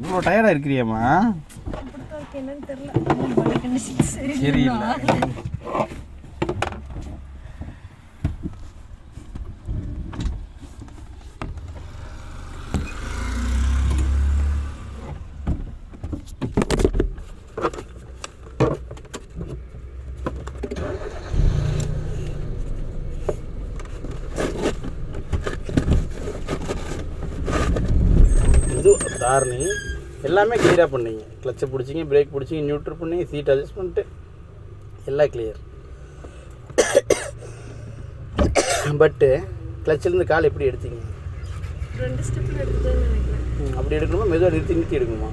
இவ்வளோ டயர்டாக இருக்கிறியாம்மா? சரியில்லை. தாரணி எல்லாமே கிளியராக பண்ணீங்க. கிளச்சை பிடிச்சிங்க, பிரேக் பிடிச்சிங்க, நியூட்ரல் பண்ணி, சீட் அட்ஜஸ்ட்மெண்ட்டு எல்லாம் கிளியர். பட்டு கிளச்சிலேருந்து கால் எப்படி எடுத்தீங்க? 2 ஸ்டெப்பில் எடுத்துதான் நினைக்கிறேன். அப்படி எடுக்கணுமா மெதுவாக நிறுத்தி எடுக்கணுமா?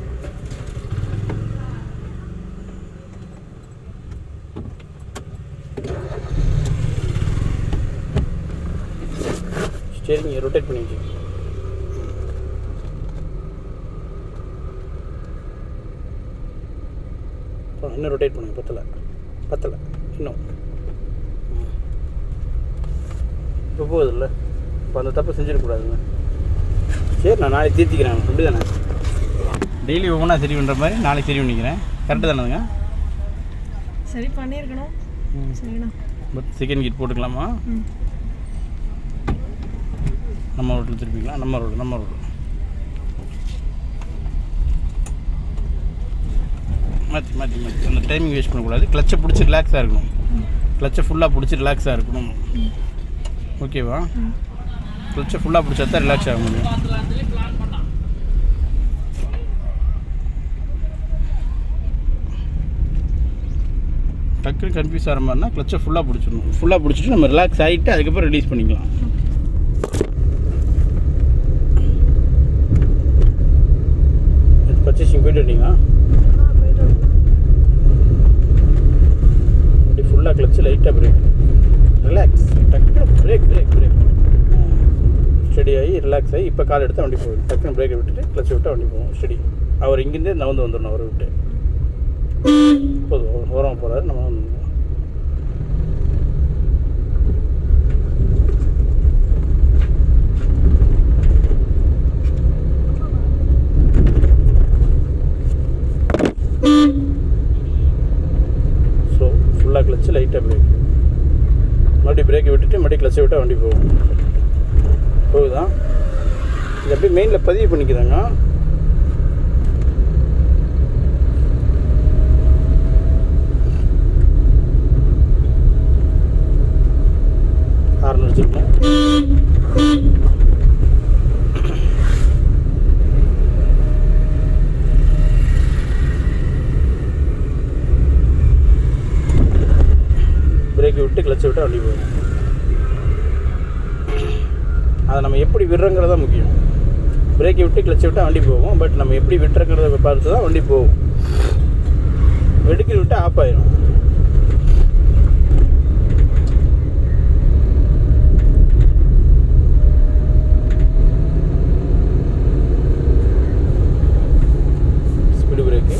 ஸ்டேரிங் ரொட்டேட் பண்ணி வச்சுக்கோங்க. இன்னும் ரொட்டேட் பண்ணுங்க. பத்தலை இன்னும் இப்போ போகுதில்ல. இப்போ அந்த தப்பை செஞ்சிடக்கூடாதுங்க. சரி, நான் நாளைக்கு தீர்த்திக்கிறேன். அப்படி தானே டெய்லி ஒவ்வொன்றா சரி பண்ணுற மாதிரி நாளைக்கு சரி பண்ணிக்கிறேன். கரெக்டு தானேங்க? சரி பண்ணியிருக்கணும். சரிண்ணா. பட் செகண்ட் கீட் போட்டுக்கலாமா? நம்ம ரோட்டில் திருப்பிக்கலாம். நம்ம ரோடு மாற்றி அந்த டைமிங் வேஸ்ட் பண்ணக்கூடாது. கிளச்சை பிடிச்சி ரிலாக்ஸாக இருக்கணும். கிளச்சை ஃபுல்லாக பிடிச்சி ரிலாக்ஸாக இருக்கணும். ஓகேவா? கிளச்சை ஃபுல்லாக பிடிச்சா தான் ரிலாக்ஸ் ஆக முடியும். டக்குன்னு கன்ஃபியூஸ் ஆகிற மாதிரினா கிளச்சை ஃபுல்லாக பிடிச்சிடணும். ஃபுல்லாக பிடிச்சிட்டு நம்ம ரிலாக்ஸ் ஆகிட்டு அதுக்கப்புறம் ரிலீஸ் பண்ணிக்கலாம். பர்ச்சேசிங் போய்ட்டு வந்தீங்களா? அப்படி ஃபுல்லாக கிளச்சு லைட்டாக பிரேக், ரிலாக்ஸ், டக்குன்னு பிரேக் ஸ்டடி ஆகி ரிலாக்ஸ் ஆகி இப்போ கால் எடுத்து வண்டி போகும். டக்குன்னு பிரேக்கை விட்டுட்டு கிளச்சை விட்டு வண்டி போகும். ஸ்டடி. அவர் இங்கேருந்தே நவந்து வந்துடணும். அவரை விட்டு போதும். ஓரமாக போகிறாரு, நம்ம வந்து ஸோ ஃபுல்லாக கிளச்சு லைட்டாக பிரேக், மறுபடியும் பிரேக்கை விட்டுட்டு மறுபடியும் கிளச்சை விட்டால் வண்டி போகும். போகுதான்? இது அப்படியே மெயினில் பதிவு பண்ணிக்கிறாங்க. ஹார்ன் வச்சுருக்கோம். பிரேக்கை விட்டு கிளச்சை விட்டு வண்டி போகும். அதை நம்ம எப்படி விடுறங்கிறதா முக்கியம். பிரேக்கை விட்டு கிளச்சை விட்டால் வண்டி போகும். பட் நம்ம எப்படி விட்டுறங்கிறத பார்த்து தான் வண்டி போகும். வெடுக்கி விட்டு ஆஃப் ஆயிடும். Speed brake.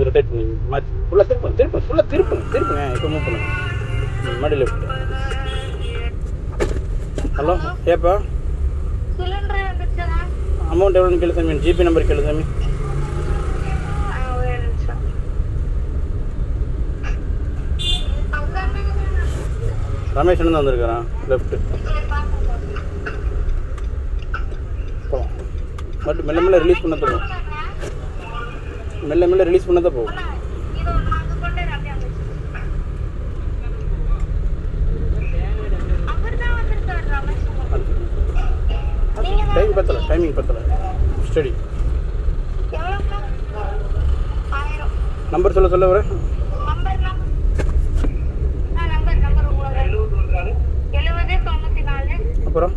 ரொட்டேட் பண்ணி ஃபுல்லாக திருப்புங்க. இப்போ மூவ் பண்ணுங்க. மடி லெஃப்ட். ஹலோ, ஏப்பா அமௌண்ட் எவ்வளோன்னு கேளு சாமி. ஜிபி நம்பர் கேளு சாமி. ரமேஷ் தான் வந்திருக்காரான். லெஃப்ட்டு மட்டும் மெல்ல ரிலீஸ் பண்ண தான் போகும். மெல்ல ரிலீஸ் பண்ண தான் போகும். டைமிங் பத்தலை. ஸ்டடி. நம்பர் சொல்ல வர அப்புறம்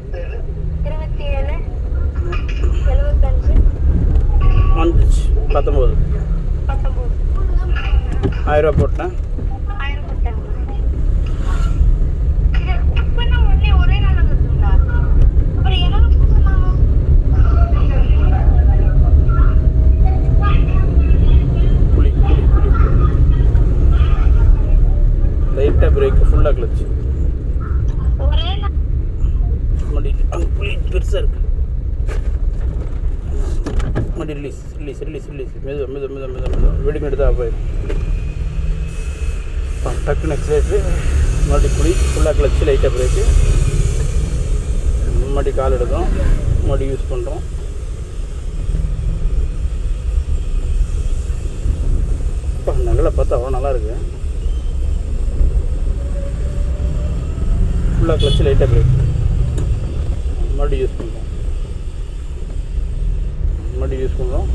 19. 1000 ரூபா போட்டேன். குழி குழி குழி லைட்டாக பிரேக்கு ஃபுல்லாக கிளச்சு மடி அங்கே குழி பெருசாக இருக்கு. மடி ரிலீஸ் ரிலீஸ் ரிலீஸ் ரிலீஸ் மெதுவாக மெதுவாக மெதுவாக மெதுவாக மெதுவாக வெடிமெடு தான் போயிடும். டக்குன்னு எக்ஸலேட்ரு மறுபடி குழி ஃபுல்லாக கிளச்சு லைட்டாக பிரேக்கு மறுபடி கால் எடுக்கிறோம் மறுபடி யூஸ் பண்ணுறோம். நல்லா பார்த்தா அவ்வளோ நல்லாயிருக்கு. ஃபுல்லாக கிளச்சு லைட்டாக பிரேக் மறுபடியும் யூஸ் பண்ணுறோம்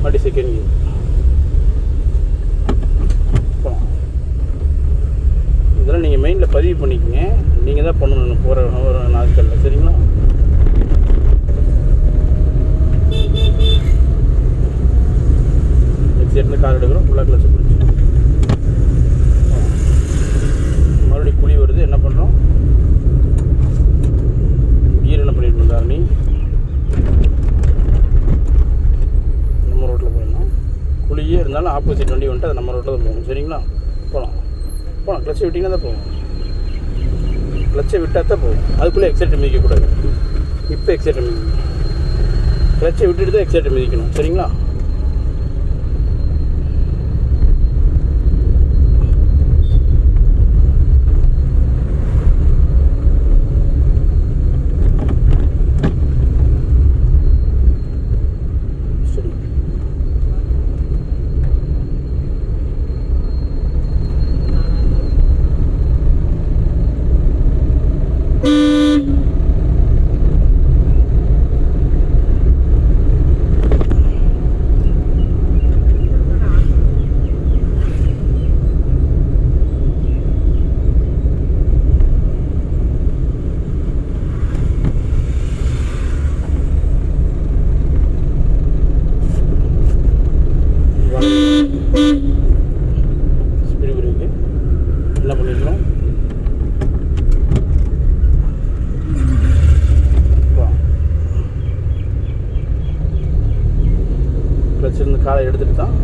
மறுபடியும் செகண்ட் கியர். இதெல்லாம் நீங்கள் மெயினில் பதிவு பண்ணிக்கங்க. நீங்கள் தான் பண்ணணும் போகிற ஒரு நாட்களில். சரிங்களா? எக்ஸைட்ல கார் எடுக்கிறோம். ஃபுல்லாக கிளச்சு பிடிச்சி மறுபடியும் குழி வருது. என்ன பண்ணுறோம்? கீர் என்ன பண்ணிட்டு இருந்தார் நீ நம்ம ரோட்டில் போயிடணும். குழியே இருந்தாலும் ஆப்போசிட் வண்டி வந்துட்டு அது நம்ம ரோட்டில் தான் போகணும். சரிங்களா? போகலாம். கிளச்சை விட்டிங்கன்னா தான் போகும். கிளச்சை விட்டால் தான் போகும். அதுக்குள்ளே எக்ஸைட்டை மிதிக்கக்கூடாது. இப்போ எக்ஸைட்டை மிதிக்கணும். கிளச்சை விட்டுட்டு தான் எக்ஸைட்டை மிதிக்கணும். சரிங்களா? ஸ்பீடு பிரேக்கு என்ன பண்ணிடணும்? கிளச்சிருந்து காலை எடுத்துட்டு தான்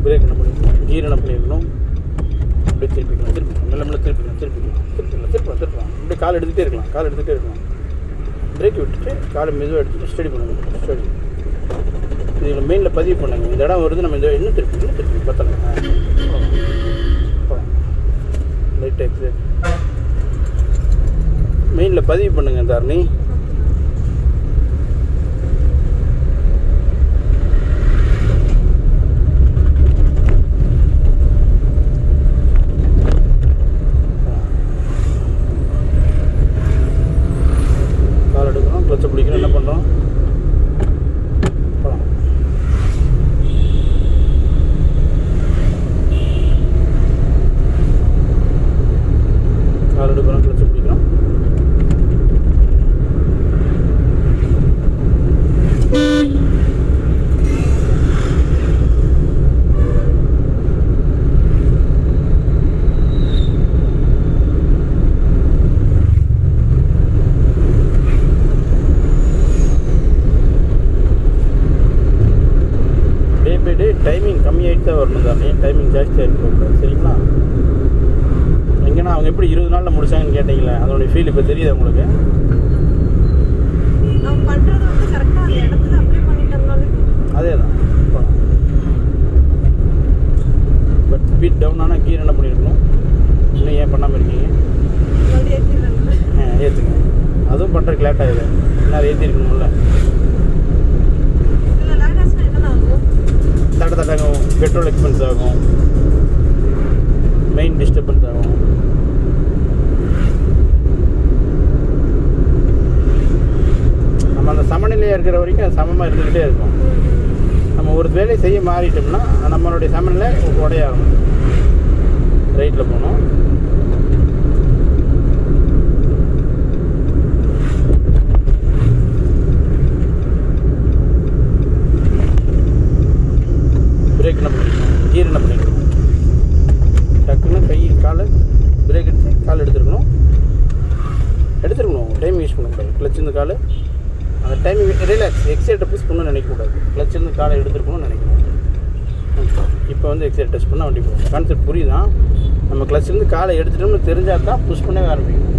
பிரேக் என்ன பண்ணிக்கணும்? கீர் என்ன பண்ணிடணும்? அப்படியே திருப்பிக்கலாம் மெல்ல மெல்ல திருப்பிக்கலாம். அப்படியே கால் எடுத்துகிட்டே இருக்கலாம். பிரேக் விட்டுட்டு காலை மெதுவாக எடுத்துகிட்டு ஸ்டடி பண்ணணும். ஸ்டடி இதில் மெயினில் பதிவு பண்ணுங்க. இந்த இடம் வருது, நம்ம இந்த இன்னும் திருப்பி பத்தலை. லைட் எக்ஸைட் மெயினில் பதிவு பண்ணுங்க தாரணி. கிளச்சை பிடிக்கணும். என்ன பண்ணுறோம்? போகலாம். கால் எடுக்கிறோம். கிளச்சை பிடிக்கிறோம். டைமிங் கம்மியாகிட்டு தான் வரணும் தானே. டைமிங் ஜாஸ்தியாக இருக்கக்கூடாது. சரிங்களா? எங்கன்னா அவங்க எப்படி 20 நாளில் முடிச்சாங்கன்னு கேட்டிங்களே, அதோடைய ஃபீல் இப்போ தெரியுது உங்களுக்கு? நான் பண்ணுறது வந்து அதே தான். பட் ஸ்பீட் டவுன் ஆனால் கீர் என்ன பண்ணியிருக்கணும்? இன்னும் ஏன் பண்ணாமல் இருக்கீங்க? ஏற்றுங்க. அதுவும் பண்ணுறதுக்கு லேட் ஆகுது. இன்னும் ஏற்றிருக்கணும்ல. தட்டாகும், பெட்ரோல் எக்ஸ்பென்ஸ் ஆகும், மெயின் டிஸ்டர்பன்ஸ் ஆகும். நம்ம அந்த சமநிலையாக இருக்கிற வரைக்கும் அது சமமாக இருந்துக்கிட்டே இருக்கும். நம்ம ஒரு வேலையை செய்ய மாறிட்டோம்னா நம்மளுடைய சமநிலை உடையாகும். ரைட்டில் போகணும். பிரேக் என்ன பண்ணிக்கணும், கீர் என்ன பண்ணிக்கணும், டக்குன்னு கை காலை பிரேக் எடுத்து கால் எடுத்துருக்கணும். டைம் யூஸ் பண்ணக்கூடாது. கிளச் இந்த கால் அந்த டைம் ரிலாக்ஸ். எக்ஸைட்டை புஷ் பண்ணணும்னு நினைக்கக்கூடாது. கிளச் இருந்து காலை எடுத்துருக்கணும்னு நினைக்கணும். இப்போ வந்து எக்ஸைட் டச் பண்ணால் வண்டி போகும். கான்செப்ட் புரியுதான்? நம்ம கிளச்சிலேருந்து காலை எடுத்துட்டோம்னு தெரிஞ்சால் தான் புஷ் பண்ணவே ஆரம்பிக்கும்.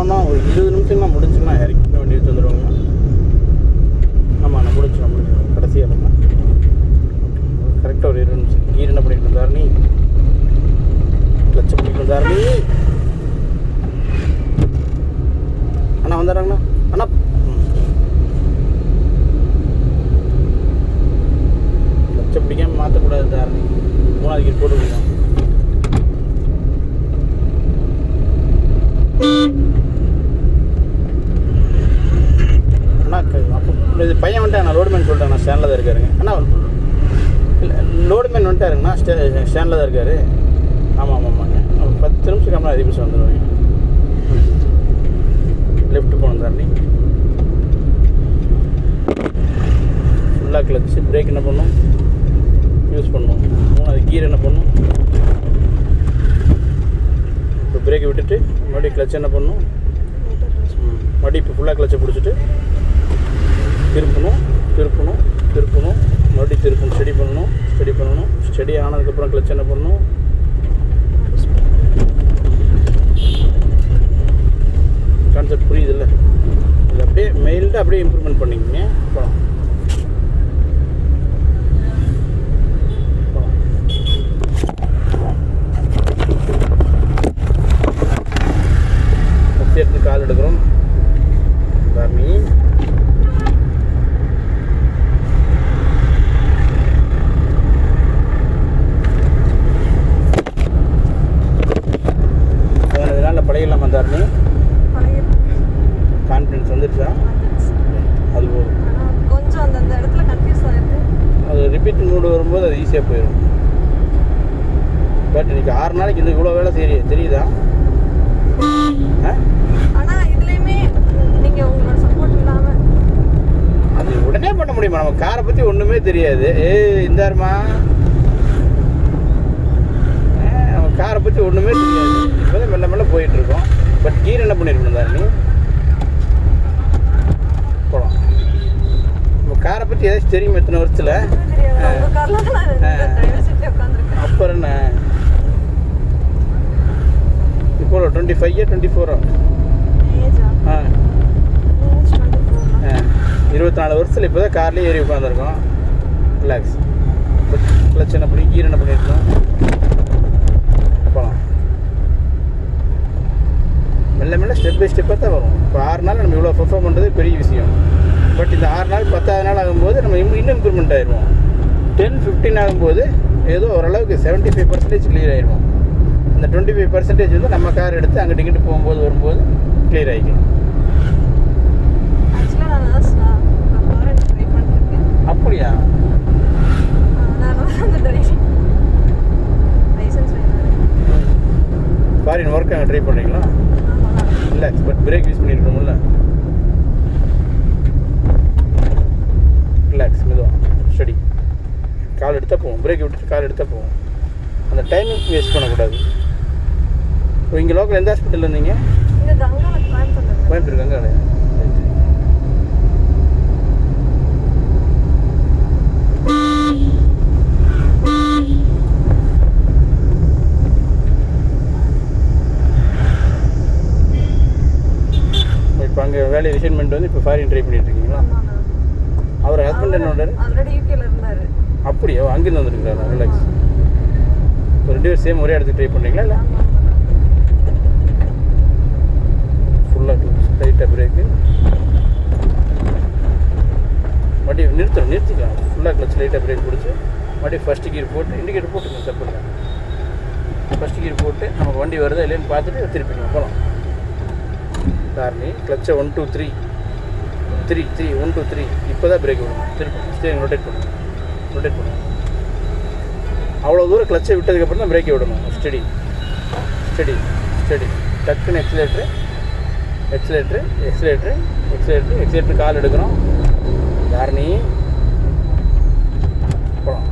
அண்ணா ஒரு 20 நிமிஷம்லாம் முடிஞ்சுன்னா இறக்கி வண்டி எடுத்து வந்துடுவாங்க. ஆமாம் நான் முடிச்சிடும் கடைசியாக நம்ம கரெக்டாக ஒரு 20 நிமிஷம். கீர் என்ன பண்ணிட்டு இருந்தார் நீ? கிளச்சை பண்ணிட்டு இருந்தார் நீ? அண்ணா வந்துடுறாங்கண்ணா. அண்ணா கிளச்சை பிடிக்காமல் மாற்றக்கூடாது தாரணி. 3வது கீர் போட்டுருக்கோம். அண்ணா அப்போ இது பையன் வந்துட்டு நான் லோடுமேன் சொல்லிட்டேன். நான் ஸ்டாண்டில் தான் இருக்காருங்க. அண்ணா இல்லை லோடுமேன் வந்துட்டாருங்கண்ணா. ஸ்டாண்டில் தான் இருக்காரு. ஆமாம் ஆமாம்மாங்க. 10 நிமிஷம் கம்மியாக அதிகபட்சம் வந்துடுவாங்க. லெஃப்ட் போகணும் தாண்டி ஃபுல்லாக கிளச்சு. பிரேக் என்ன பண்ணணும்? யூஸ் பண்ணணும். 3வது கீர் என்ன பண்ணணும்? இப்போ பிரேக்கை விட்டுட்டு மறுபடியும் கிளச் என்ன பண்ணணும்? மறுபடியும் இப்போ ஃபுல்லாக கிளச்சை பிடிச்சிட்டு திருப்பணும் மறுபடியும் திருப்பணும். ஸ்டடி பண்ணணும். ஸ்டடி ஆனதுக்கப்புறம் கிளச் என்ன பண்ணணும்? கான்செப்ட் புரியுதுல்ல? இது அப்படியே மெயில்டு அப்படியே இம்ப்ரூவ்மெண்ட் பண்ணிக்கிங்க. போகலாம். எடுத்து கால் எடுக்கிறோம். சாமி இதனால் பழகிடலாமா தாரணி? கான்ஃபிடன்ஸ் வந்துடுச்சா? அது போதும். கொஞ்சம் அந்த இடத்துல கன்ஃபியூஸ் ஆகிருக்கு. அது ரிப்பீட் மூடு வரும்போது அது ஈஸியாக போயிடும். பட் இன்றைக்கி 6 நாளைக்கு இந்த இவ்வளோ வேலை தெரியுதா? ஆனால் இதுலேயுமே நீங்கள் உங்களோட சப்போர்ட் இல்லாமல் அது உடனே பண்ண முடியுமா? நம்ம காரை பற்றி ஒன்றுமே தெரியாது. இந்தாருமா நம்ம காரை பற்றி ஒன்றுமே தெரியாது. இப்போ தான் மெல்ல போயிட்டுருக்கோம். பட் கீர் என்ன பண்ணியிருக்கணும் தாரணி? போகலாம். நம்ம காரை பற்றி ஏதாச்சும் தெரியும் எத்தனை வருஷத்தில்? அப்புறம் என்ன இப்போ 25 24 24 வருஷத்தில் இப்போ தான் கார்லேயே ஏறி உட்காந்துருக்கோம். ரிலாக்ஸ். கிளச் என்ன பண்ணி கீர் என்ன பண்ணியிருக்கோம்? போகலாம். மெல்ல ஸ்டெப் பை ஸ்டெப்பாக தான் வரும். இப்போ 6 நாள் நம்ம இவ்வளோ பெர்ஃபார்ம் பண்ணுறது பெரிய விஷயம். பட் இந்த 6 நாள் 10வது நாள் ஆகும்போது நம்ம இன்னும் இம்ப்ரூவ்மெண்ட் ஆயிடுவோம். 10-15 ஆகும்போது ஏதோ ஓரளவுக்கு 75% கிளியர் ஆயிடுவோம். அந்த 25% வந்து நம்ம கார் எடுத்து அங்கிட்டு இங்கிட்டு போகும்போது வரும்போது கிளியர் ஆகிக்கலாம். அப்படியா? ஃபாரின் ஒர்க் அங்கே ட்ரை பண்ணுறீங்களா? இல்லை பட் பிரேக் யூஸ் பண்ணியிருக்கோம்ல. ரிலாக்ஸ். மெதுவாக ஸ்டடி. கால் எடுத்தால் போவோம். பிரேக் விட்டுட்டு கால் எடுத்தால் போவோம். அந்த டைமிங் வேஸ்ட் பண்ணக்கூடாது. இப்போ இங்கே லோக்கல் எந்த ஹாஸ்பிட்டலில் இருந்தீங்க? கோயம்புத்தூர் கங்காலயா? இப்போ அங்கே வேலையை ரிசைன்மெண்ட் வந்து இப்போ ஃபாரின் ட்ரை பண்ணிட்டு இருக்கீங்களா? அவர் ஹஸ்பண்ட் என்ன பண்ணுறாரு? ஆல்ரெடி யூகேல இருந்தாரு. அப்படியா? அங்கேருந்து வந்துருக்குறாரா? ரிலாக்ஸ். இப்போ 2 பேரும் சேம் ஒரே இடத்துக்கு ட்ரை பண்ணுறீங்களா இல்லை? ஃபுல்லாக லைட்டாக பிரேக்கு மறுபடியும் நிறுத்திக்கலாம். ஃபுல்லாக கிளச் லைட்டாக பிரேக் பிடிச்சி மறுபடியும் ஃபஸ்ட்டு கீர் போட்டு இண்டிகேட்டர் போட்டுக்கணும். தப்பு இல்லை. ஃபஸ்ட்டு கீர் போட்டு நமக்கு வண்டி வருதா இல்லைன்னு பார்த்துட்டு திருப்பிக்கணும். போகலாம். காரணி கிளச்சை 1 2 3 1 2 3 இப்போ தான் பிரேக் விடணும். திருப்பி ஸ்டேரிங் ரொட்டேட் பண்ணணும். அவ்வளோ தூரம் கிளச்சை விட்டதுக்கப்புறம் தான் பிரேக்கை விடணும். ஸ்டெடி டக்குன்னு எக்ஸலேட்ரு கால் எடுக்கிறோம். காரணி போகலாம்.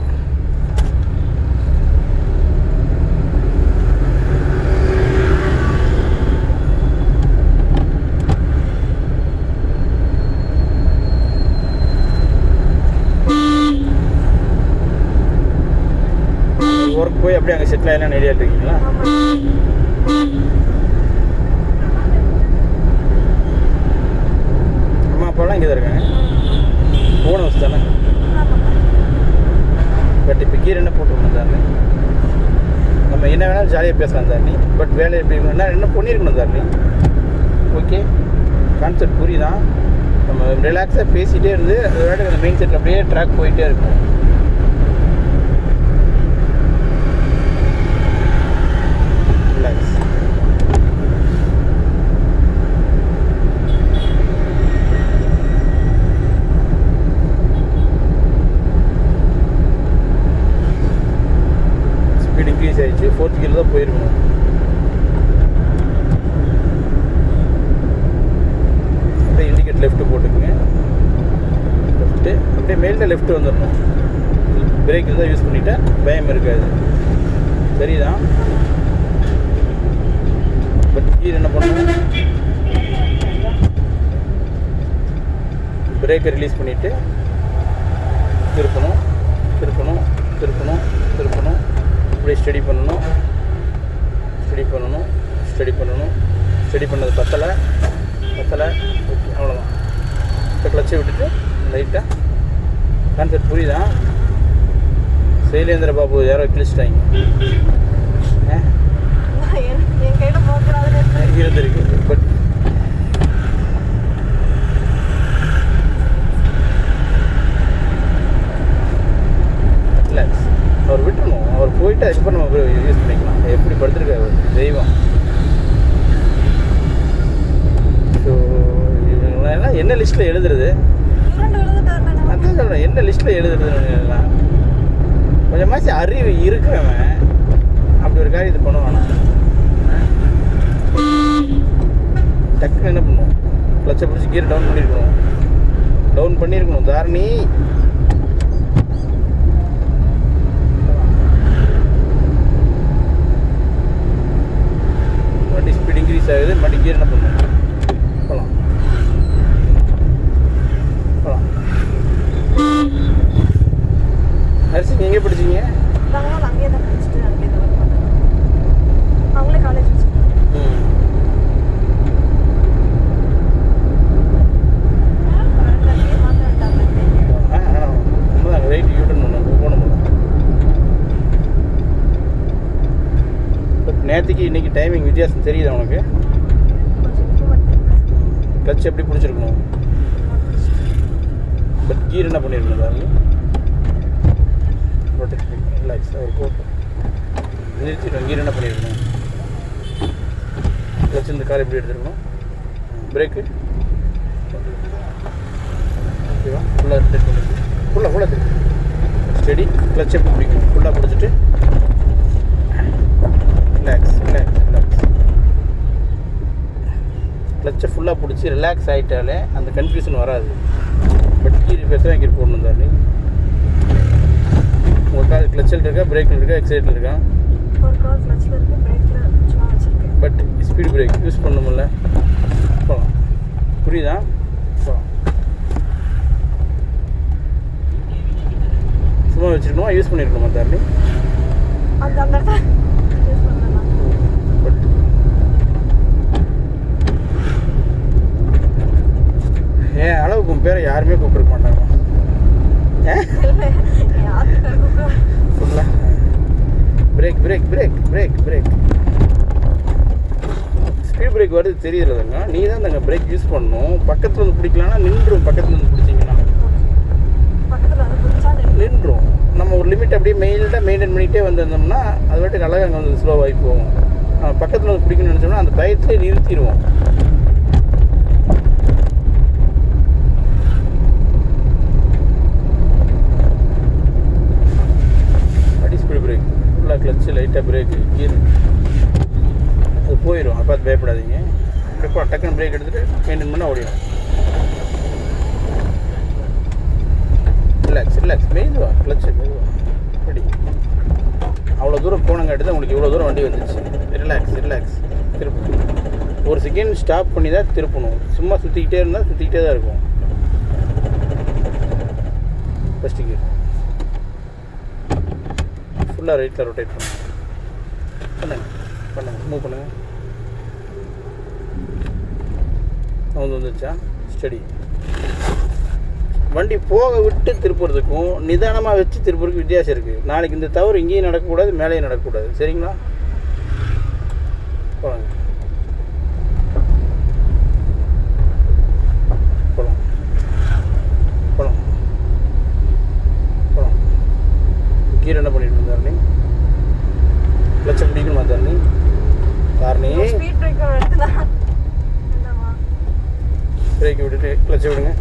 ஒர்க் போய் அப்படியே அங்கே செட்டில் ஆகலாம் ஐடியா இருக்கீங்களா? அம்மா அப்பாலாம் இங்கே தான் இருக்காங்க. போன வச்சு தானே. பட் இப்போ கீர் என்ன போட்டுருக்கணும் சார்? நம்ம என்ன வேணாலும் ஜாலியாக பேசலாம் சார். பட் வேலை எப்படி என்ன பண்ணியிருக்கணும் சார்? Okay, concept புரியுதான். நம்ம ரிலாக்ஸாக பேசிகிட்டே இருந்து அதோட அந்த மெயின் செட்டில் அப்படியே ட்ராக் போயிட்டே இருக்கணும். ரிலாக்ஸ். ஸ்பீட் இன்க்ரீஸ் ஆகிடுச்சு. 4th கீரில் தான் போயிருக்கணும். அப்படியே இண்டிகேட் லெஃப்ட்டு போட்டுக்குங்க. லெஃப்ட்டு அப்படியே மேலில் லெஃப்ட்டு வந்துடணும். பிரேக் தான் யூஸ் பண்ணிட்டா பயம் இருக்காது. சரிதான். பட் கீர் என்ன பண்ணணும்? பிரேக்கை ரிலீஸ் பண்ணிவிட்டு திருப்பணும். அப்படியே ஸ்டடி பண்ணணும். ஸ்டடி பண்ணது பத்தலை. ஓகே, அவ்வளோதான். இப்போ கிளச்சை விட்டுட்டு லைட்டாக கான்செப்ட் புரியுதா? சைலேந்திர பாபு யாரோ கிழிச்சிட்டாங்க. இருந்திருக்கு. But relax. அவர் விட்டுருணும். அவர் போயிட்டு அதுக்கப்புறம் நம்ம யூஸ் பண்ணிக்கலாம். எப்படி படுத்துருக்காரு தெய்வம். ஸோ இவங்கெல்லாம் என்ன லிஸ்ட்டில் எழுதுறது? அதான் சொல்கிறேன், என்ன லிஸ்ட்டில் எழுதுறதுலாம் கொஞ்சமாச்சு அறிவு இருக்கிறவன் அப்படி ஒரு காரியத்தை பண்ணுவானா? டக்குன்னு என்ன பண்ணுவோம்? கிளச்சை பிடிச்சி கீரை டவுன் பண்ணியிருக்கணும். தாரணி வண்டி ஸ்பீட் இன்க்ரீஸ் ஆகுது. மறுபடியும் கீர் என்ன பண்ணுவோம்? போகலாம். நர்சிங் எங்கே படிச்சீங்க? அவங்களே காலேஜ் ரைட் யூட்டன் போகணும். பட் நேற்றுக்கு இன்றைக்கி டைமிங் வித்தியாசம் தெரியுது உனக்கு? கிளச் எப்படி பிடிச்சிருக்கணும்? பட் கீர் என்ன பண்ணியிருக்கணும் சார்? ரிலாக்ஸ். அவர் போட்டு நிறுத்திட்டோம். கீர் என்ன பண்ணியிருக்கணும்? கிளச் இந்த கார் எப்படி எடுத்துருக்கணும்? பிரேக்கு ஓகேவா? ஃபுல்லாக ரிட்டர்ன் பண்ணிட்டு ஃபுல்லாக திருப்பி ஸ்டெடி. கிளச் எப்படி பிடிக்கணும்? ஃபுல்லாக பிடிச்சிட்டு ரிலாக்ஸ். கிளச்சை ஃபுல்லாக பிடிச்சி ரிலாக்ஸ் ஆகிட்டாலே அந்த கன்ஃபியூஷன் வராது. பட் கீர் பேசுகிறேன். கீர் போடணும் சார். உங்கள் கால் கிளச்சில் இருக்கா, பிரேக்கில் இருக்கா, எக்ஸைட்டில் இருக்கா? ஒரு கால் கிளச்சில் இருக்குது, பிரேக்கில் சும்மா வச்சுருக்கேன். பட் ஸ்பீட் பிரேக் யூஸ் பண்ணணும்ல. புரியுதா? போகலாம். சும்மா வச்சுருக்கணுமா யூஸ் பண்ணியிருக்கணுமா தாரணி? அந்த அந்த இடத்துல யூஸ் பண்ணலாம். ஏன் அளவுக்கு உன் பேரை யாருமே கூப்பிட்டுருக்க மாட்டாங்க. ஃபுல்லாக break break break break break speed break வருது தெரியுதுங்க. நீ தான் நாங்கள் பிரேக் யூஸ் பண்ணணும். பக்கத்தில் வந்து பிடிக்கலான்னா நின்றும். பக்கத்தில் வந்து பிடிச்சிங்கன்னா நின்றும். நம்ம ஒரு லிமிட் அப்படியே மெயில்டாக மெயின்டைன் பண்ணிகிட்டே வந்திருந்தோம்னா அது வாட்டுக்கு அழகாக அங்கே வந்து ஸ்லோவாகி போகும். நம்ம பக்கத்தில் வந்து பிடிக்கணும்னு நினச்சோம்னா அந்த பயத்திலே நிறுத்திடுவோம். ஸ்பீட் பிரேக் ஃபுல்லாக கிளச்சு லைட்டாக பிரேக்கு கீர் அது போயிடும். அப்போ அது பயப்படாதீங்க. இப்போ டக்குன்னு பிரேக் எடுத்துகிட்டு மெயின்டைன் பண்ணால் ஓடிடும். ரிலாக்ஸ் ரிலாக்ஸ் மெதுவா கிளச்சு மெதுவா அப்படி. அவ்வளோ தூரம் போனங்காட்டி தான் உங்களுக்கு இவ்வளோ தூரம் வண்டி வந்துச்சு. ரிலாக்ஸ் ரிலாக்ஸ் திருப்பணும். ஒரு செகண்ட் ஸ்டாப் பண்ணி தான் திருப்பணும். சும்மா சுற்றிக்கிட்டே இருந்தால் சுற்றிக்கிட்டே தான் இருக்கும். ஃபஸ்ட்டு கியர் ஃபுல்லாக ரைட்டில் ரொட்டேட் பண்ணுங்க. மூவ் பண்ணுங்கள். சவுண்ட் வந்துச்சா? ஸ்டடி. வண்டி போக விட்டு திருப்புறதுக்கும் நிதானமாக வச்சு திருப்புறதுக்கு வித்தியாசம் இருக்குது. நாளைக்கு இந்த தவறு இங்கேயும் நடக்கக்கூடாது, மேலேயும் நடக்கக்கூடாது. சரிங்களா? போகலாங்க. போகலாம் போகலாம் போகலாம். கீரை என்ன பண்ணிட்டு இருந்தாருனே? கிளச்சை பிடிக்கணுமா தாரணி? தாரணி ஸ்பீட் பிரேக்கர் எடுத்துதான் என்னமா பிரேக்கை விட்டுட்டு கிளச்சை விடுங்க.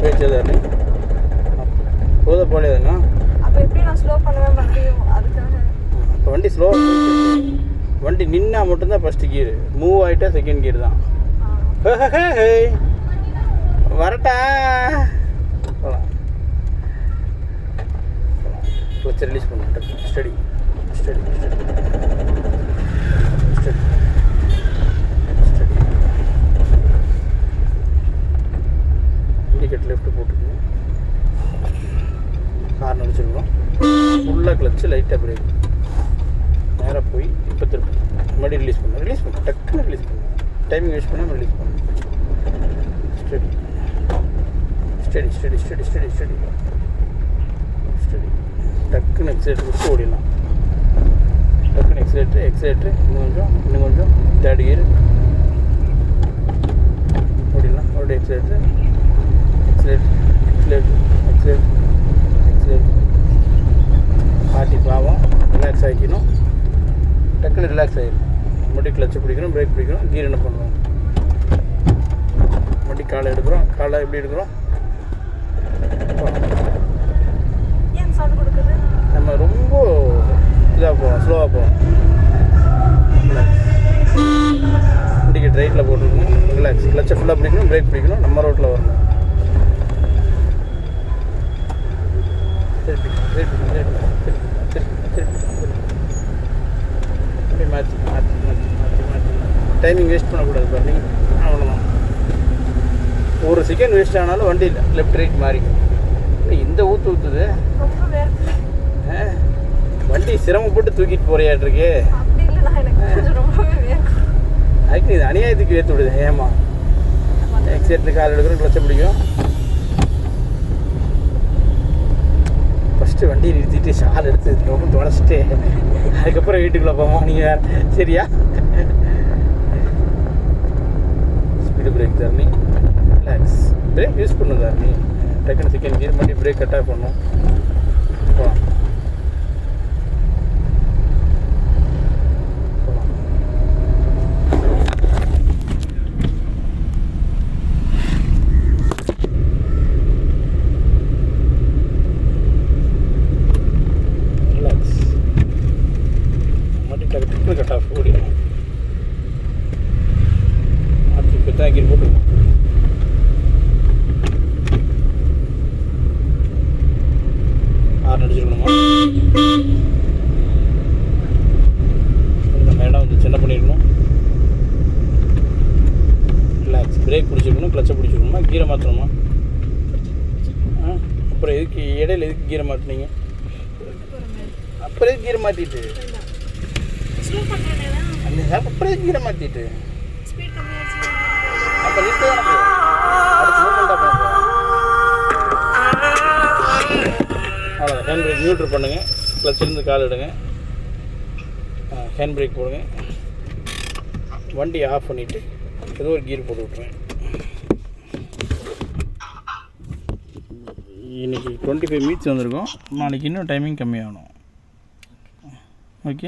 போயிடுச்சு தாரணி. போத போலேதுங்க. அப்போ எப்படி நான் ஸ்லோ பண்ணுவேன் மறுபடியும் அதுக்காக? இப்போ வண்டி ஸ்லோவாக போயிடுச்சு. வண்டி நின்னா மட்டும்தான் ஃபஸ்ட்டு கியர். மூவ் ஆகிட்டா செகண்ட் கியர் தான். வரட்டா? போகலாம். கிளச்சை ரிலீஸ் பண்ண. Study study study study study. Indicate left போட்டுக்கணும். ஹார்ன் அடிச்சிருக்கணும். ஃபுல்லாக கிளச்சு லைட்டாக பிரேக். நேராக போய் இப்போ திருப்பி மறுபடியும் ரிலீஸ் பண்ணணும். ரிலீஸ் பண்ணணும். டக்குன்னு ரிலீஸ் பண்ணணும். டைமிங் வேஸ்ட் பண்ணாமல் ரிலீஸ் பண்ணணும். Study study study study study study study. டக்குன்னு எக்ஸலேட்டர் கொடுத்து ஓடிடலாம். டக்குன்னு எக்ஸலேட்ரு இன்னும் கொஞ்சம் தேர்ட் கியர் ஓடிடலாம். மறுபடியும் எக்ஸலேட்ரு பாட்டி பாவம் ரிலாக்ஸ் ஆகிக்கணும். டக்குன்னு ரிலாக்ஸ் ஆகிடும். மறுபடியும் கிளச்சு பிடிக்கணும், பிரேக் பிடிக்கணும். கீர் என்ன பண்ணுறோம்? மறுபடியும் காலை எடுக்கிறோம். காலை எப்படி எடுக்கிறோம்? ஏன் சவுண்ட் கொடுக்குது? நம்ம ரொம்ப இதாக போவோம், ஸ்லோவாக போவோம். இண்டிகேட் ரைட்டில் போட்டுருக்கணும். ரிலாக்ஸ். கிளச்சை ஃபுல்லாக பிடிக்கணும், பிரேக் பிடிக்கணும். நம்ம ரோட்டில் வரணும். திருப்பி திருப்பி திருப்பி திருப்பி திருப்பி திருப்பி மாற்றி மாற்றி மாற்றி மாற்றி மாற்றி. டைமிங் வேஸ்ட் பண்ணக்கூடாது பாருங்க. அவ்வளோதான். ஒரு செகண்ட் வேஸ்ட் ஆனாலும் வண்டி லெஃப்ட் ரைட் மாறிக்கும். இந்த ஊற்றுது ரொம்ப வேர்க்குது. வண்டி சிரமப்பட்டு தூக்கிட்டு போறியாட்டிருக்கு. அப்படி இல்லைண்ணா, எனக்கு கொஞ்சம் ரொம்பவே வேர்க்குது. அதுக்கு இது அநியாயத்துக்கு ஏற்று விடுது. ஏமா எக்ஸேட்டு கால் எடுக்கிறோம், கிளச்சை பிடிக்கும். ஃபஸ்ட்டு வண்டியை நிறுத்திட்டு ஷால் எடுத்து ரொம்ப தொடச்சிட்டு அதுக்கப்புறம் வீட்டுக்குள்ளே போவோம். நீங்கள் சரியா? Speed break Dharani. Relax. Break use பண்ணும் தாரணி. டக்குன்னு செகண்ட் கியர் பண்ணி பிரேக் கட் ஆஃப் பண்ணும். போகலாம் போகலாம். ரிலாக்ஸ். மறுபடியும் டக்குன்னு கட் ஆஃப் ஓடிடும். அடுத்து இப்போ தான் கீர் போட்டுருக்கோம். ஹார்ன் அடிச்சிருக்கணுமா? மாற்றணுமா? அப்புறம் எதுக்கு இடையில எதுக்கு கீரை மாற்றினீங்க? அப்புறம் எதுக்கு கீரை மாற்றிட்டு அப்புறம் எதுக்கு கீரை மாற்றிட்டு அப்போ நிறுத்த தானே அடுத்து மூவ்மெண்ட்டாக போகும். அவ்வளோதான். ஹேண்ட் பிரேக் நியூட்ரு பண்ணுங்கள், கிளச்சிலேருந்து கால் எடுங்க, ஹேண்ட் பிரேக் போடுங்க, வண்டியை ஆஃப் பண்ணிவிட்டு ஏதோ ஒரு கீர் போட்டு விட்ருவேன். இன்றைக்கி 25 மீட்ஸ் வந்திருக்கோம். நாளைக்கு இன்னும் டைமிங் கம்மியாகணும். ஓகே.